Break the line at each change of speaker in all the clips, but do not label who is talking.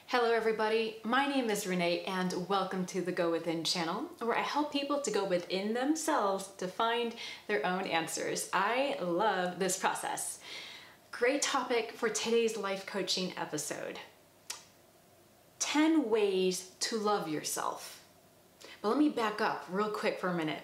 Hello everybody, my name is Renee and welcome to the Go Within channel, where I help people to go within themselves to find their own answers. I love this process. Great topic for today's life coaching episode. 10 ways to love yourself. But let me back up real quick for a minute.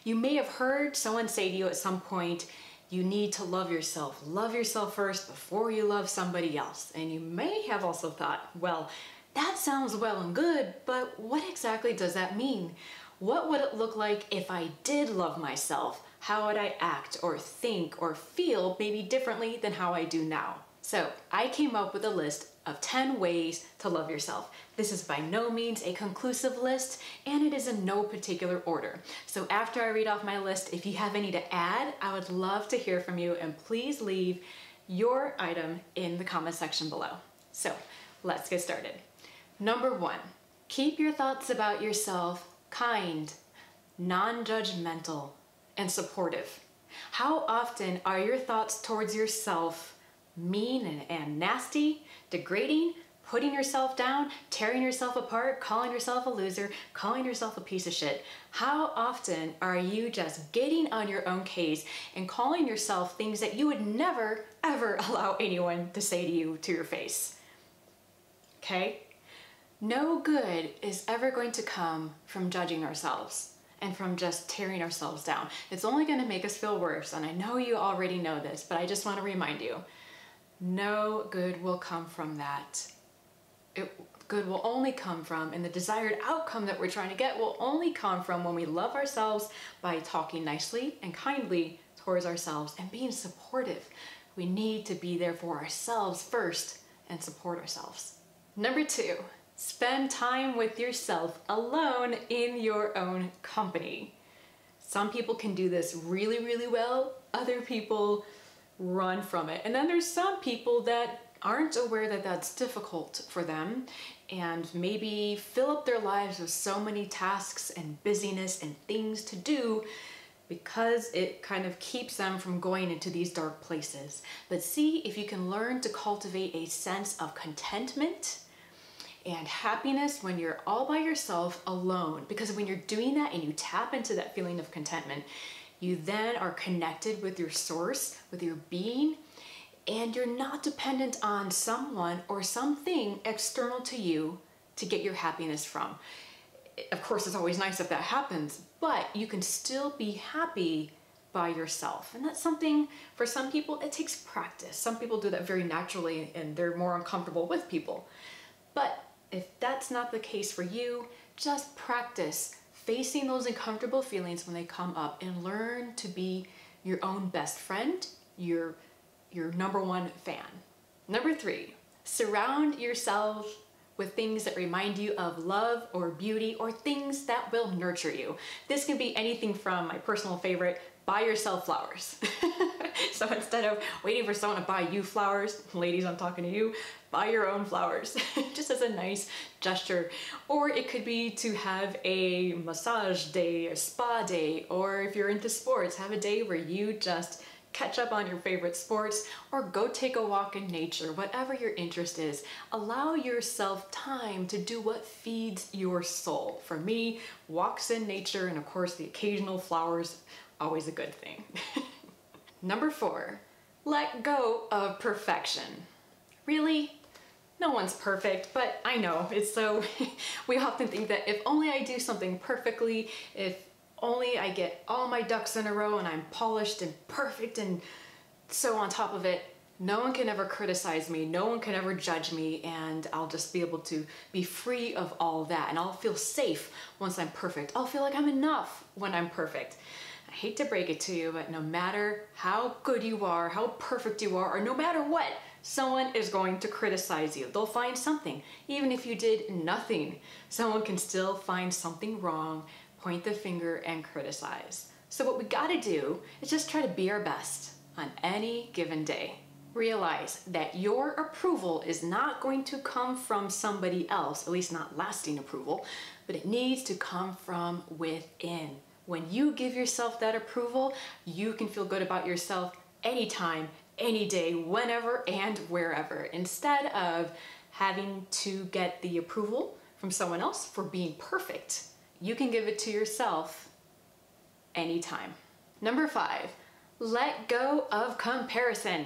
You may have heard someone say to you at some point, you need to love yourself. Love yourself first before you love somebody else. And you may have also thought, well, that sounds well and good, but what exactly does that mean? What would it look like if I did love myself? How would I act or think or feel maybe differently than how I do now? So I came up with a list of 10 ways to love yourself. This is by no means a conclusive list, and it is in no particular order. So after I read off my list, if you have any to add, I would love to hear from you, and please leave your item in the comment section below. So let's get started. Number 1, keep your thoughts about yourself kind, non-judgmental, and supportive. How often are your thoughts towards yourself mean and nasty, degrading, putting yourself down, tearing yourself apart, calling yourself a loser, calling yourself a piece of shit? How often are you just getting on your own case and calling yourself things that you would never, ever allow anyone to say to you to your face? Okay? No good is ever going to come from judging ourselves and from just tearing ourselves down. It's only going to make us feel worse, and I know you already know this, but I just want to remind you, no good will come from that. Good will only come from, and the desired outcome that we're trying to get will only come from when we love ourselves by talking nicely and kindly towards ourselves and being supportive. We need to be there for ourselves first and support ourselves. Number 2, spend time with yourself alone in your own company. Some people can do this really, really well. Other people run from it. And then there's some people that aren't aware that that's difficult for them and maybe fill up their lives with so many tasks and busyness and things to do because it kind of keeps them from going into these dark places. But see if you can learn to cultivate a sense of contentment and happiness when you're all by yourself alone. Because when you're doing that and you tap into that feeling of contentment, you then are connected with your source, with your being, and you're not dependent on someone or something external to you to get your happiness from. Of course, it's always nice if that happens, but you can still be happy by yourself. And that's something, for some people, it takes practice. Some people do that very naturally and they're more uncomfortable with people. But if that's not the case for you, just practice facing those uncomfortable feelings when they come up and learn to be your own best friend, your number 1 fan. Number 3, surround yourself with things that remind you of love or beauty or things that will nurture you. This can be anything from my personal favorite, buy yourself flowers. So instead of waiting for someone to buy you flowers, ladies, I'm talking to you, buy your own flowers, just as a nice gesture. Or it could be to have a massage day, a spa day, or if you're into sports, have a day where you just catch up on your favorite sports or go take a walk in nature. Whatever your interest is, allow yourself time to do what feeds your soul. For me, walks in nature and of course the occasional flowers, always a good thing. Number 4, let go of perfection. Really? No one's perfect, but I know it's so, we often think that if only I do something perfectly, if only I get all my ducks in a row and I'm polished and perfect and so on top of it, no one can ever criticize me, no one can ever judge me, and I'll just be able to be free of all that, and I'll feel safe once I'm perfect. I'll feel like I'm enough when I'm perfect. I hate to break it to you, but no matter how good you are, how perfect you are, or no matter what, someone is going to criticize you. They'll find something. Even if you did nothing, someone can still find something wrong, point the finger, and criticize. So what we gotta do is just try to be our best on any given day. Realize that your approval is not going to come from somebody else, at least not lasting approval, but it needs to come from within. When you give yourself that approval, you can feel good about yourself anytime, any day, whenever and wherever, instead of having to get the approval from someone else for being perfect. You can give it to yourself anytime. Number 5, let go of comparison.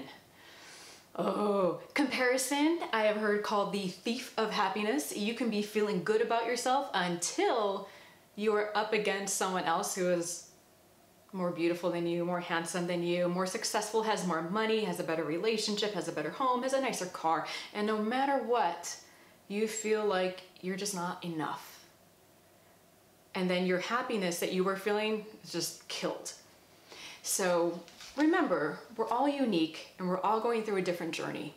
Oh, comparison, I have heard called the thief of happiness. You can be feeling good about yourself until you are up against someone else who is more beautiful than you, more handsome than you, more successful, has more money, has a better relationship, has a better home, has a nicer car. And no matter what, you feel like you're just not enough. And then your happiness that you were feeling is just killed. So remember, we're all unique and we're all going through a different journey.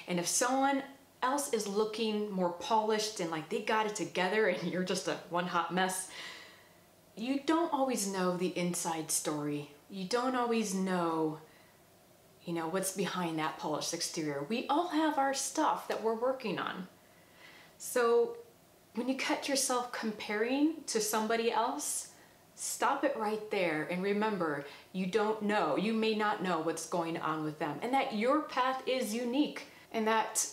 And if someone else is looking more polished and like they got it together and you're just a one hot mess, you don't always know the inside story. You don't always know, what's behind that polished exterior. We all have our stuff that we're working on. So when you catch yourself comparing to somebody else, stop it right there and remember, you don't know, you may not know what's going on with them, and that your path is unique, and that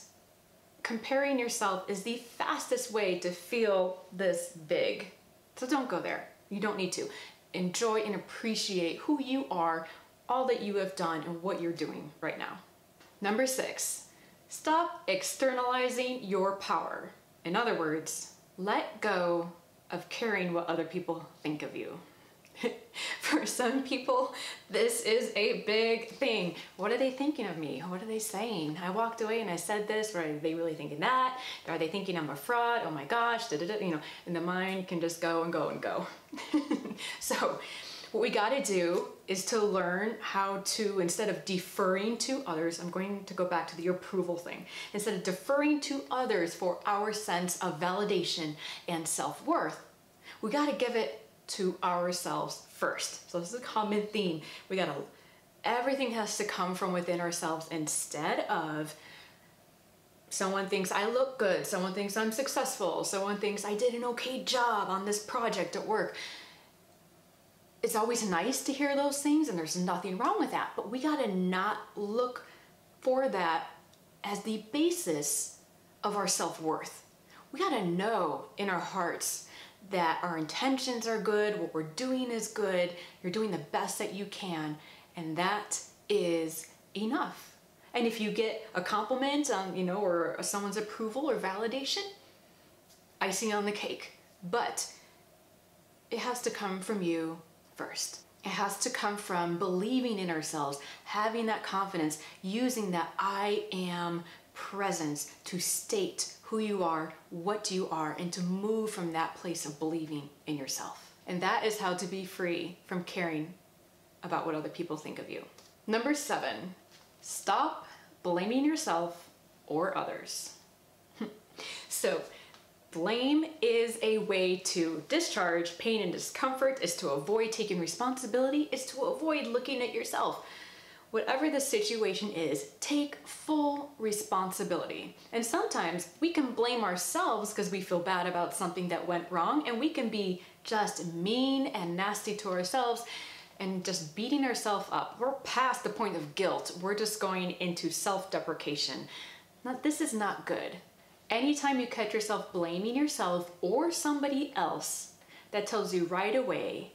comparing yourself is the fastest way to feel this big. So don't go there. You don't need to. Enjoy and appreciate who you are, all that you have done, and what you're doing right now. Number 6, stop externalizing your power. In other words, let go of caring what other people think of you. For some people, this is a big thing. What are they thinking of me? What are they saying? I walked away and I said this, or are they really thinking that? Are they thinking I'm a fraud? Oh my gosh, and the mind can just go and go and go. So what we got to do is to learn how to, instead of deferring to others, I'm going to go back to the approval thing. Instead of deferring to others for our sense of validation and self-worth, we got to give it to ourselves first. So this is a common theme. Everything has to come from within ourselves instead of someone thinks I look good, someone thinks I'm successful, someone thinks I did an okay job on this project at work. It's always nice to hear those things, and there's nothing wrong with that, but we gotta not look for that as the basis of our self-worth. We gotta know in our hearts that our intentions are good, what we're doing is good, you're doing the best that you can, and that is enough. And if you get a compliment or someone's approval or validation, icing on the cake. But it has to come from you first. It has to come from believing in ourselves, having that confidence, using that I am presence to state who you are, what you are, and to move from that place of believing in yourself. And that is how to be free from caring about what other people think of you. Number 7, stop blaming yourself or others. So blame is a way to discharge pain and discomfort, is to avoid taking responsibility, is to avoid looking at yourself. Whatever the situation is, take full responsibility. And sometimes we can blame ourselves because we feel bad about something that went wrong, and we can be just mean and nasty to ourselves and just beating ourselves up. We're past the point of guilt. We're just going into self-deprecation. Now, this is not good. Anytime you catch yourself blaming yourself or somebody else, that tells you right away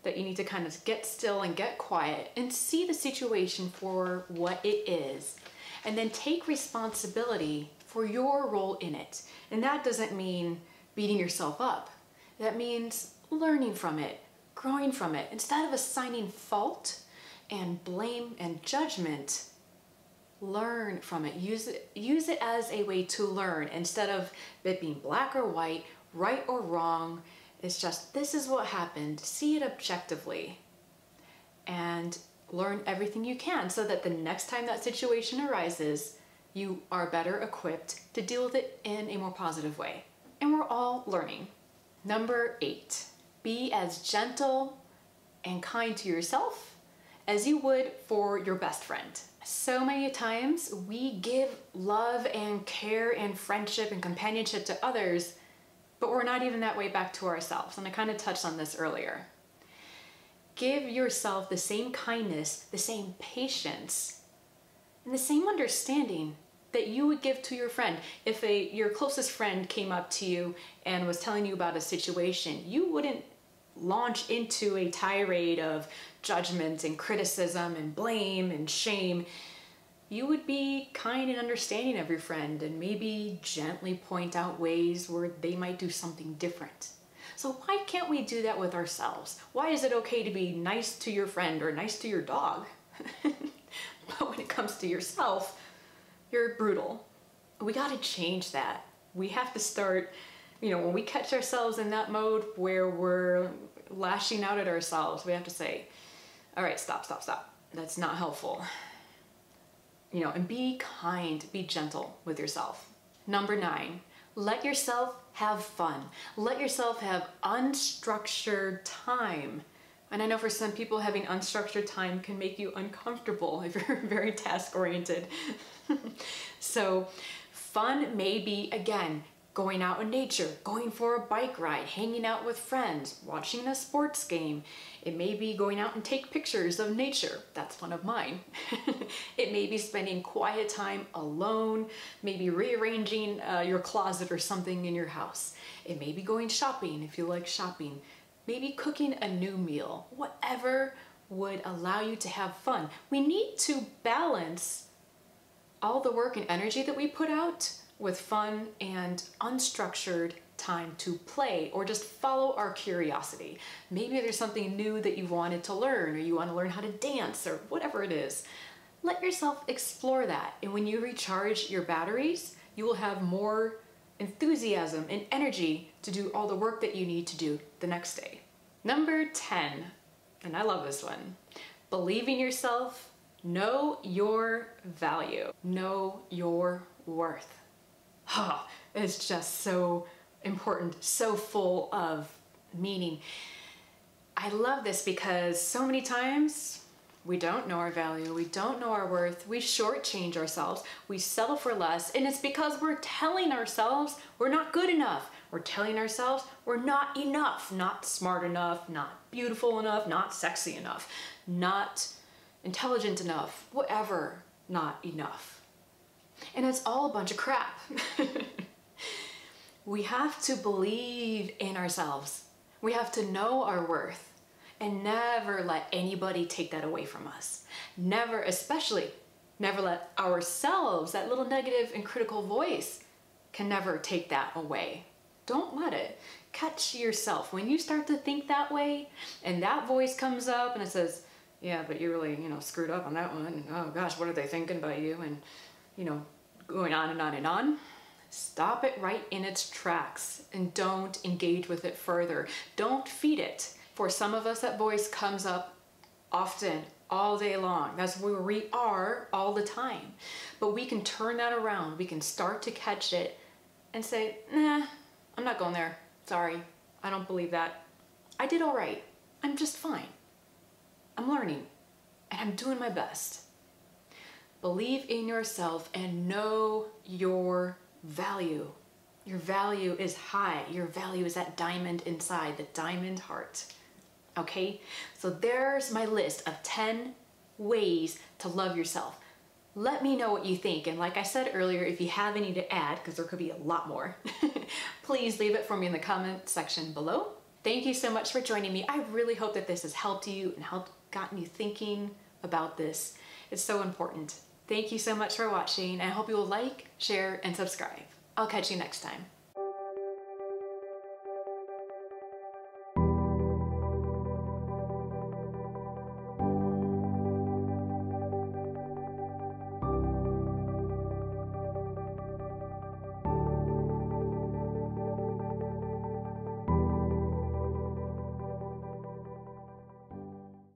that you need to kind of get still and get quiet and see the situation for what it is, and then take responsibility for your role in it. And that doesn't mean beating yourself up. That means learning from it, growing from it. Instead of assigning fault and blame and judgment, learn from it. Use it as a way to learn instead of it being black or white, right or wrong. It's just, this is what happened. See it objectively and learn everything you can so that the next time that situation arises, you are better equipped to deal with it in a more positive way. And we're all learning. Number 8, be as gentle and kind to yourself as you would for your best friend. So many times we give love and care and friendship and companionship to others, but we're not even that way back to ourselves. And I kind of touched on this earlier. Give yourself the same kindness, the same patience, and the same understanding that you would give to your friend. If your closest friend came up to you and was telling you about a situation, you wouldn't launch into a tirade of judgment and criticism and blame and shame. You would be kind and understanding of your friend and maybe gently point out ways where they might do something different. So why can't we do that with ourselves? Why is it okay to be nice to your friend or nice to your dog? But when it comes to yourself, you're brutal. We got to change that. We have to start, when we catch ourselves in that mode where we're lashing out at ourselves, we have to say, all right, stop. That's not helpful. And be kind, be gentle with yourself. Number 9, let yourself have fun. Let yourself have unstructured time. And I know for some people having unstructured time can make you uncomfortable if you're very task-oriented. So fun may be, again, going out in nature, going for a bike ride, hanging out with friends, watching a sports game. It may be going out and take pictures of nature. That's one of mine. It may be spending quiet time alone, maybe rearranging your closet or something in your house. It may be going shopping if you like shopping. Maybe cooking a new meal. Whatever would allow you to have fun. We need to balance all the work and energy that we put out with fun and unstructured time to play or just follow our curiosity. Maybe there's something new that you wanted to learn, or you want to learn how to dance, or whatever it is. Let yourself explore that. And when you recharge your batteries, you will have more enthusiasm and energy to do all the work that you need to do the next day. Number 10, and I love this one. Believe in yourself. Know your value. Know your worth. It's just so important, so full of meaning. I love this because so many times we don't know our value, we don't know our worth, we shortchange ourselves, we settle for less, and it's because we're telling ourselves we're not good enough. We're telling ourselves we're not enough, not smart enough, not beautiful enough, not sexy enough, not intelligent enough, whatever, not enough. And it's all a bunch of crap. We have to believe in ourselves. We have to know our worth and never let anybody take that away from us. Never, especially, never let ourselves, that little negative and critical voice, can never take that away. Don't let it. Catch yourself. When you start to think that way and that voice comes up and it says, yeah, but you really, screwed up on that one. And, oh gosh, what are they thinking about you? And, going on and on and on. Stop it right in its tracks and don't engage with it further. Don't feed it. For some of us, that voice comes up often, all day long. That's where we are all the time. But we can turn that around. We can start to catch it and say, nah, I'm not going there. Sorry, I don't believe that. I did all right. I'm just fine. I'm learning and I'm doing my best. Believe in yourself and know your value. Your value is high. Your value is that diamond inside, the diamond heart. Okay? So there's my list of 10 ways to love yourself. Let me know what you think. And like I said earlier, if you have any to add, because there could be a lot more, please leave it for me in the comment section below. Thank you so much for joining me. I really hope that this has helped you and gotten you thinking about this. It's so important. Thank you so much for watching. I hope you will like, share, and subscribe. I'll catch you next time.